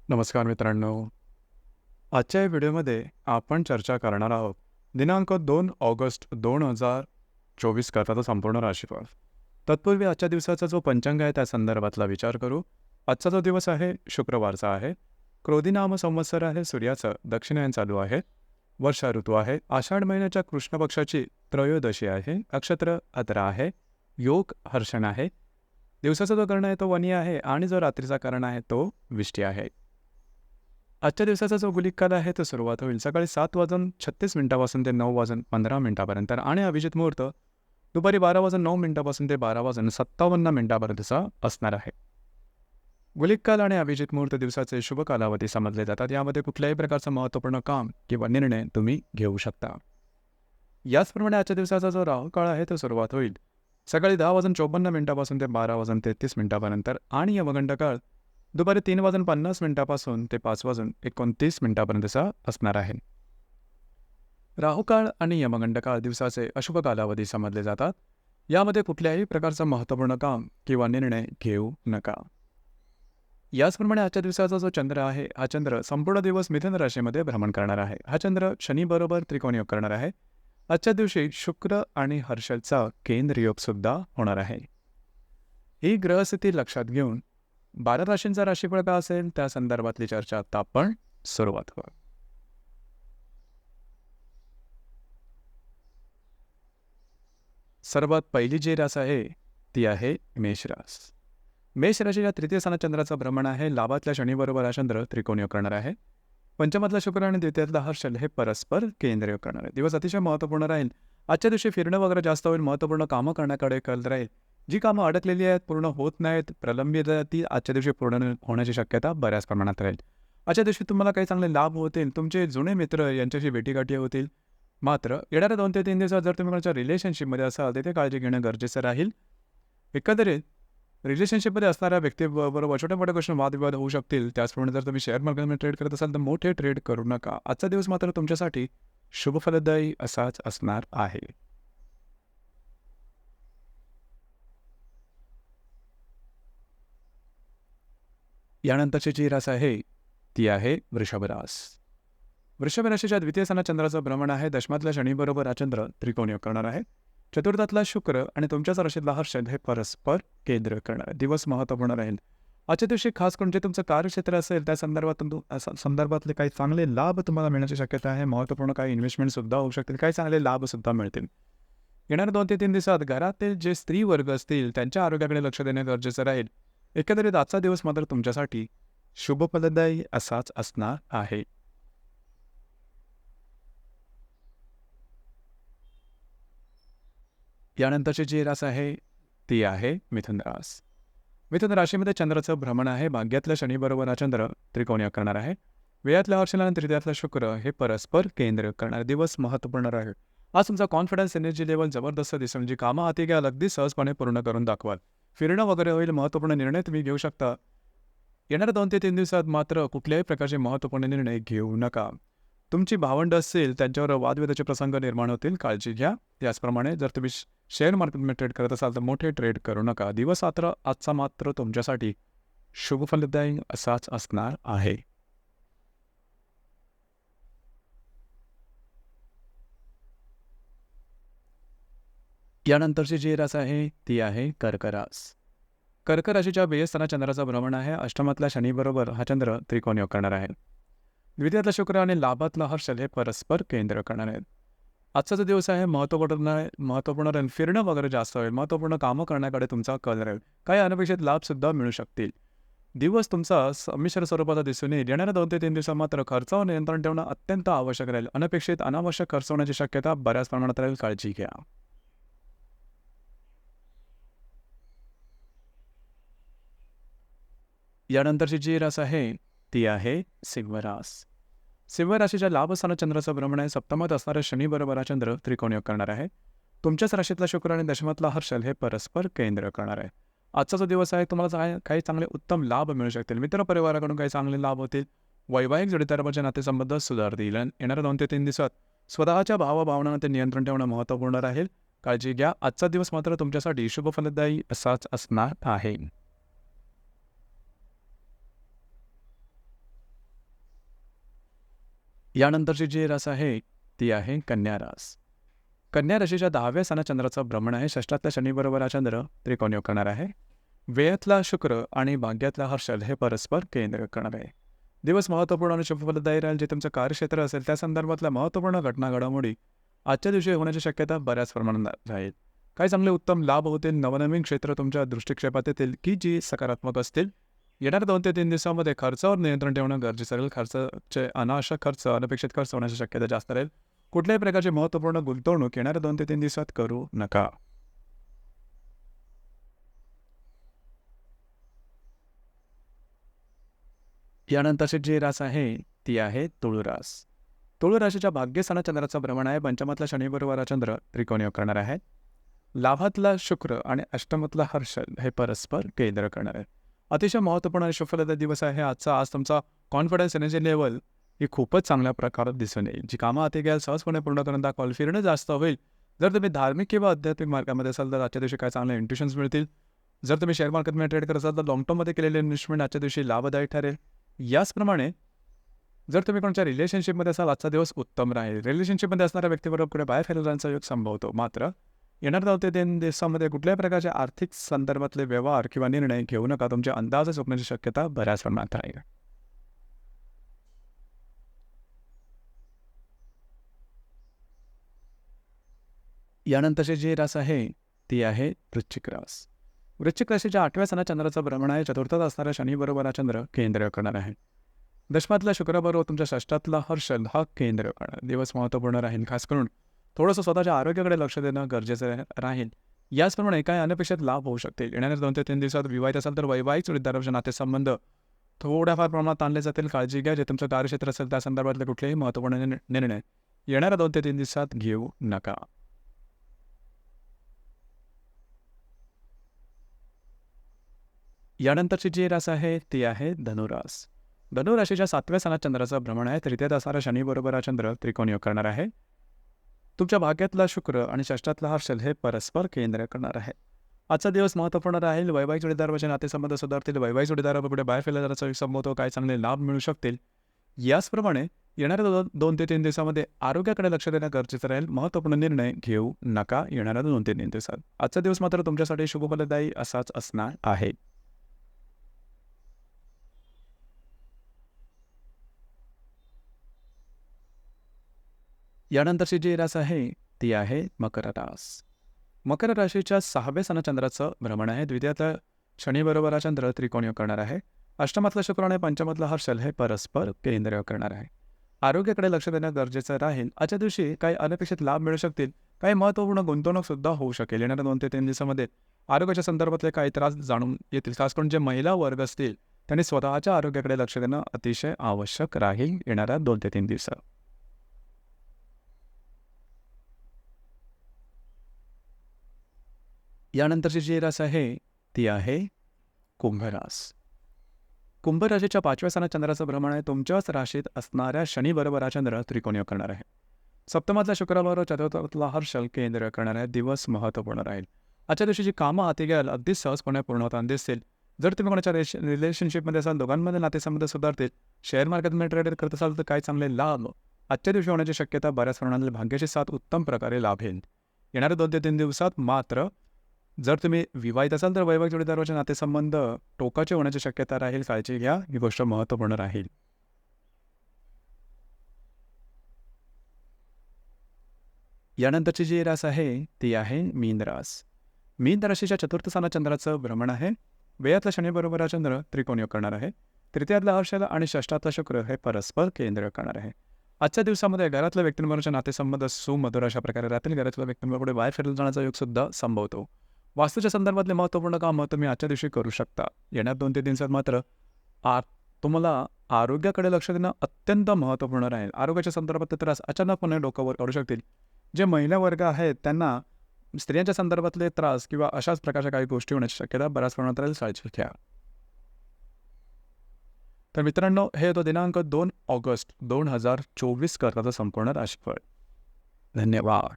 नमस्कार मित्रांनो. आजच्या या व्हिडिओमध्ये आपण चर्चा करणार आहोत दिनांक 2 ऑगस्ट 2024 करताचा संपूर्ण राशीफळ. तत्पूर्वी आजच्या दिवसाचा जो पंचांग आहे त्या संदर्भातला विचार करू. आजचा जो दिवस आहे शुक्रवारचा आहे. क्रोधी नाम संवत्सर आहे. सूर्याचं दक्षिणायन चालू आहे. वर्षा ऋतू आहे. आषाढ महिन्याच्या कृष्ण पक्षाची त्रयोदशी आहे. नक्षत्र अद्रा आहे. योग हर्षण आहे. दिवसाचा जो कर्ण आहे तो वनी आहे आणि जो रात्रीचा कर्ण आहे तो विष्टी आहे. आजच्या दिवसाचा जो गुलिक काल आहे तो सुरुवात होईल सकाळी 7:36 ते 9:15 आणि अभिजित मुहूर्त दुपारी 12:09 ते 12:57 असणार आहे. गुलिक काल आणि अभिजित मुहूर्त दिवसाचे शुभ कालावधी समजले जातात. यामध्ये कुठल्याही प्रकारचं महत्त्वपूर्ण काम किंवा निर्णय तुम्ही घेऊ शकता. याचप्रमाणे आजच्या दिवसाचा जो राहू काळ आहे तो सुरुवात होईल सकाळी 10:54 ते 12:33 आणि यमगंड काळ दुपारी 3:50 ते 5:29 असणार आहे. राहुकाळ आणि यमगंड काळ दिवसाचे अशुभ कालावधी समजले जातात. यामध्ये कुठल्याही प्रकारचं महत्त्वपूर्ण काम किंवा निर्णय घेऊ नका. याचप्रमाणे आजच्या दिवसाचा जो चंद्र आहे हा चंद्र संपूर्ण दिवस मिथुन राशीमध्ये भ्रमण करणार आहे. हा चंद्र शनीबरोबर त्रिकोणी योग करणार आहे. आजच्या दिवशी शुक्र आणि हर्षलचा केंद्र योग सुद्धा होणार आहे. ही ग्रहस्थिती लक्षात घेऊन 12 राशींचा राशीफळ का असेल त्या संदर्भातली चर्चा आता आपण सुरुवात करू. सर्वात पहिली जी रास आहे ती आहे मेषरास. मेष राशीच्या तृतीय स्थानात चंद्राचं भ्रमण आहे. लाभातल्या शनीबरोबर हा चंद्र त्रिकोणी योग करणार आहे. पंचमातला शुक्र आणि द्वितीयातला हर्षल हे परस्पर केंद्र योग करणार आहे. दिवस अतिशय महत्त्वपूर्ण राहील. आजच्या दिवशी फिरणं वगैरे जास्त होईल. महत्त्वपूर्ण कामं करण्याकडे कल राहील. जी कामं अडकलेली आहेत, पूर्ण होत नाहीत, प्रलंबित आहेत, ती आजच्या दिवशी पूर्ण होण्याची शक्यता बऱ्याच प्रमाणात राहील. आजच्या दिवशी तुम्हाला काही चांगले लाभ होतील. तुमचे जुने मित्र यांच्याशी भेटीगाठी होतील. मात्र येणाऱ्या 2 ते 3 दिवसात जर तुम्ही कोणाच्या रिलेशनशिपमध्ये असाल तिथे काळजी घेणं गरजेचं राहील. एकंदरीत रिलेशनशिपमध्ये असणाऱ्या व्यक्तीबरोबर छोट्या मोठ्या गोष्टी वादविवाद होऊ शकतील. त्याचप्रमाणे जर तुम्ही शेअर मार्केटमध्ये ट्रेड करत असाल तर मोठे ट्रेड करू नका. आजचा दिवस मात्र तुमच्यासाठी शुभफलदायी असाच असणार आहे. यानंतरची जी रास आहे ती आहे वृषभ रास. वृषभ राशीच्या द्वितीय स्थानात चंद्राचं भ्रमण आहे. दशमातल्या शनीबरोबर हा चंद्र त्रिकोणी योग करणार आहे. चतुर्थातला शुक्र आणि तुमच्याच राशीतला हर्षद हे परस्पर केंद्र करणार आहे. दिवस महत्त्वपूर्ण राहील. आजच्या दिवशी खास करून जे तुमचं कार्यक्षेत्र असेल त्या संदर्भातले काही चांगले लाभ तुम्हाला मिळण्याची शक्यता आहे. महत्त्वपूर्ण काही इन्व्हेस्टमेंट सुद्धा होऊ शकतील. काही चांगले लाभ सुद्धा मिळतील. येणाऱ्या 2 ते 3 दिवसात घरातील जे स्त्री वर्ग असतील त्यांच्या आरोग्याकडे लक्ष देणे गरजेचं राहील. एकंदरीत आजचा दिवस मात्र तुमच्यासाठी शुभफलदायी असाच असणार आहे. यानंतरची जी रास आहे ती आहे मिथुन रास. मिथुन राशीमध्ये चंद्राचं भ्रमण आहे. भाग्यातल्या शनीबरोबर हा चंद्र त्रिकोणी योग करणार आहे. व्ययातल्या हर्षल आणि तृतीयातला शुक्र हे परस्पर केंद्र करणार. दिवस महत्त्वपूर्ण राहील. आज तुमचा कॉन्फिडन्स एनर्जी लेवल जबरदस्त दिसेल. जी कामं हाती घ्याल अगदी सहजपणे पूर्ण करून दाखवाल. फिरणं वगैरे होईल. महत्त्वपूर्ण निर्णय तुम्ही घेऊ शकता. येणाऱ्या 2 ते 3 दिवसात मात्र कुठल्याही प्रकारचे महत्त्वपूर्ण निर्णय घेऊ नका. तुमची भावंड असतील त्यांच्यावर वादविवादाचे प्रसंग निर्माण होतील. काळजी घ्या. त्याचप्रमाणे जर तुम्ही शेअर मार्केटमध्ये ट्रेड करत असाल तर मोठे ट्रेड करू नका. दिवस आजचा मात्र तुमच्यासाठी शुभफलदायी असाच असणार आहे. यानंतरची जी रास आहे ती आहे कर्क रास. कर्क राशीच्या व्ययस्थानात चंद्राचा भ्रमण आहे. अष्टमातल्या शनीबरोबर हा चंद्र त्रिकोणी योग करणार आहे. द्वितीयातला शुक्र आणि लाभातला हर्षल हे परस्पर केंद्र करणार आहेत. आजचा जो दिवस आहे महत्त्वपूर्ण राहील. फिरणं वगैरे जास्त होईल. महत्त्वपूर्ण कामं करण्याकडे तुमचा कल राहील. काही अनपेक्षित लाभसुद्धा मिळू शकतील. दिवस तुमचा संमिश्र स्वरूपाचा दिसून येईल. येणाऱ्या 2 ते 3 दिवसात मात्र खर्चावर नियंत्रण ठेवणं अत्यंत आवश्यक राहील. अनावश्यक खर्च होण्याची शक्यता बऱ्याच प्रमाणात राहील. काळजी घ्या. यानंतरची जी रास आहे ती आहे सिंह रास. सिंह राशीच्या लाभस्थानात चंद्राचं भ्रमण आहे. सप्तमात असणाऱ्या शनीबरोबर हा चंद्र त्रिकोणी योग करणार आहे. तुमच्याच राशीतला शुक्र आणि दशमातला हर्षल हे परस्पर केंद्र करणार आहे. आजचा जो दिवस आहे तुम्हाला काही चांगले उत्तम लाभ मिळू शकतील. मित्रपरिवाराकडून काही चांगले लाभ होतील. वैवाहिक जोडीदाराचे नातेसंबंध सुधारतील. येणाऱ्या 2 ते 3 दिवसात स्वतःच्या भावभावनांवर नियंत्रण ठेवणं महत्त्वपूर्ण राहील. काळजी घ्या. आजचा दिवस मात्र तुमच्यासाठी शुभफलदायी असाच असणार आहे. यानंतरची जी रास आहे ती आहे कन्या रास. कन्या राशीच्या 10व्या स्थानात चंद्राचं भ्रमण आहे. षष्ठातल्या शनीबरोबर हा चंद्र त्रिकोण करणार आहे. व्ययातला शुक्र आणि भाग्यातला हर्षल हे परस्पर केंद्र करणार आहे. दिवस महत्त्वपूर्ण आणि शुभफलदायी राहील. जे तुमचं कार्यक्षेत्र असेल त्या संदर्भातल्या महत्त्वपूर्ण घटना घडामोडी आजच्या दिवशी होण्याची शक्यता बऱ्याच प्रमाणात राहील. काही चांगले उत्तम लाभ होतील. नवनवीन क्षेत्र तुमच्या दृष्टिक्षेपात येतील की जी सकारात्मक असतील. येणाऱ्या 2 ते 3 दिवसांमध्ये खर्चावर नियंत्रण ठेवणं गरजेचं राहील. खर्चाचे अनावश्यक खर्च, अनपेक्षित खर्च होण्याची शक्यता जास्त राहील. कुठल्याही प्रकारची महत्त्वपूर्ण गुंतवणूक येणाऱ्या 2 ते 3 दिवसात करू नका. यानंतरची जी रास आहे ती आहे तुळू रास. तुळू राशीच्या भाग्यस्थानात चंद्राचं भ्रमण आहे. पंचमातला शनीबरोबर हा चंद्र त्रिकोण योग करणार आहे. लाभातला शुक्र आणि अष्टमातला हर्षल हे परस्पर केंद्र करणार आहे. अतिशय महत्त्वपूर्ण आणि शुभफलदायी दिवस आहे आजचा. आज तुमचा कॉन्फिडन्स एनर्जी लेवल ही खूपच चांगल्या प्रकारात दिसून येईल. जी कामं हाती घ्याल सहजपणे पूर्ण करून दाखवाल. फिरणं जास्त होईल. जर तुम्ही धार्मिक किंवा आध्यात्मिक मार्गामध्ये असाल तर आजच्या दिवशी काय चांगले इंट्युशन्स मिळतील. जर तुम्ही शेअर मार्केटमध्ये ट्रेड करत असाल तर लॉंग टर्ममध्ये केलेले इन्व्हेस्टमेंट आजच्या दिवशी लाभदायक ठरेल. याचप्रमाणे जर तुम्ही कोणत्या रिलेशनशिपमध्ये असाल आजचा दिवस उत्तम राहील. रिलेशनशिपमध्ये असणाऱ्या व्यक्तीबरोबर पुढे बाहेर फिरायला जाण्याचा योग संभवतो. मात्र येणाऱ्या 2 ते 3 दिवसांमध्ये कुठल्याही प्रकारच्या आर्थिक संदर्भातले व्यवहार किंवा निर्णय घेऊ नका. तुमचे अंदाज चुकण्याची शक्यता बऱ्याच प्रमाणात राहील. यानंतरची जी रास आहे ती आहे वृश्चिक रास. वृश्चिक राशीच्या 8व्या स्थानात चंद्राचं भ्रमण आहे. चतुर्थात असणाऱ्या शनीबरोबर हा चंद्र केंद्र करणार आहे. दशमातला शुक्रबरोबर तुमच्या षष्ठातला हर्षल हा केंद्र करणार. दिवस महत्त्वपूर्ण राहील. खास करून थोडंसं स्वतःच्या आरोग्याकडे लक्ष देणं गरजेचं राहील. याचप्रमाणे काही अनपेक्षित लाभ होऊ शकतील. येणाऱ्या 2 ते 3 दिवसात विवाहित असाल तर वैवाहिक जोडीदाराचे नातेसंबंध थोड्याफार प्रमाणात ताणले जातील. काळजी घ्या. जे तुमचं कार्यक्षेत्र असेल त्या संदर्भातले कुठलेही महत्त्वपूर्ण निर्णय येणाऱ्या 2 ते 3 दिवसात घेऊ नका. यानंतरची जी रास आहे ती आहे धनुरास. धनुराशीच्या 7व्या स्थानात चंद्राचं भ्रमण आहे. तृतीयात असणारा शनीबरोबर हा चंद्र त्रिकोण योग करणार आहे. तुमच्या भाग्यातला शुक्र आणि षष्ठातला हर्षल हे परस्पर केंद्र करणार आहे. आजचा दिवस महत्त्वपूर्ण राहील. वैवाहिक जोडीदाराचे नातेसंबंध सुधारतील. वैवाहिक जोडीदारापुढे बाहेर फिरल्या जाण्याचा संभवतो. काही चांगले लाभ मिळू शकतील. याचप्रमाणे येणाऱ्या 2 ते 3 दिवसामध्ये आरोग्याकडे लक्ष देणं गरजेचं राहील. महत्त्वपूर्ण निर्णय घेऊ नका येणाऱ्या 2 ते 3 दिवसात. आजचा दिवस मात्र तुमच्यासाठी शुभफलदायी असाच असणार आहे. यानंतरची जी रास आहे ती आहे मकर रास. मकर राशीच्या 6व्या स्थानात चंद्राचं भ्रमण आहे. द्वितीयातल्या शनीबरोबर हा चंद्र त्रिकोण योग करणार आहे. अष्टमातला शुक्र आणि पंचमातला हर्षल हे परस्पर केंद्र करणार आहे. आरोग्याकडे लक्ष देणं गरजेचं राहील. आजच्या दिवशी काही अनपेक्षित लाभ मिळू शकतील. काही महत्त्वपूर्ण गुंतवणूक सुद्धा होऊ शकेल. येणाऱ्या 2 ते 3 दिवसामध्ये आरोग्याच्या संदर्भातले काही त्रास जाणून येतील. खास करून जे महिला वर्ग असतील त्यांनी स्वतःच्या आरोग्याकडे लक्ष देणं अतिशय आवश्यक राहील येणाऱ्या 2 ते 3 दिवसात. यानंतरची जी रास आहे ती आहे कुंभ रास. कुंभ राशीच्या 5व्या स्थानात चंद्राचं भ्रमण आहे. तुमच्याच राशीत असणाऱ्या शनीबरोबर हा चंद्र त्रिकोण योग करणार आहे. सप्तमातल्या शुक्राबरोबर चतुर्थातला हर्षल केंद्र करणार आहे. दिवस महत्त्वपूर्ण राहील. आजच्या दिवशी जी कामं हाती घ्याल अगदी सहजपणे पूर्ण होताना दिसतील. जर तुम्ही कोणाच्या रिलेशनशिपमध्ये असाल दोघांमध्ये नातेसंबंध सुधारतील. शेअर मार्केटमध्ये ट्रेड करत असाल तर काय चांगले लाभ आजच्या दिवशी होण्याची शक्यता बऱ्याच प्रमाणात. भाग्याची साथ उत्तम प्रकारे लाभेल. येणाऱ्या 2 ते 3 दिवसात मात्र जर तुम्ही विवाहित असाल तर वैवाहिक जोडीदाराचे नातेसंबंध टोकाचे होण्याची शक्यता राहील. काळजी घ्या. ही गोष्ट महत्त्वपूर्ण राहील. यानंतरची जी रास आहे ती आहे मीन रास. मीन राशीच्या 4थ्या स्थानात चंद्राचं भ्रमण आहे. व्ययातला शनीबरोबर हा चंद्र त्रिकोण योग करणार आहे. तृतीयातला हर्षल आणि षष्ठातला शुक्र हे परस्पर केंद्र करणार आहे. आजच्या दिवसामध्ये घरातल्या व्यक्तींबरोबरचे नातेसंबंध सुमधुर अशा प्रकारे राहतील. घरातल्या व्यक्तींबरोबर बाहेर फिरून जाण्याचा योग सुद्धा संभवतो. वास्तूच्या संदर्भातले महत्त्वपूर्ण कामं तुम्ही आजच्या दिवशी करू शकता. येण्यात 2 ते 3 दिवसात मात्र आ तुम्हाला आरोग्याकडे लक्ष देणं अत्यंत महत्त्वपूर्ण राहील. आरोग्याच्या संदर्भातले त्रास अचानकपणे डोक्यावर काढू शकतील. जे महिला वर्ग आहेत त्यांना स्त्रियांच्या संदर्भातले त्रास किंवा अशाच प्रकारच्या काही गोष्टी होण्याची शक्यता बऱ्याच प्रमाणात राहील. काळजी घ्या. तर मित्रांनो, हे होतं दिनांक 2 ऑगस्ट 2024 करताचं संपूर्ण राशीफळ. धन्यवाद.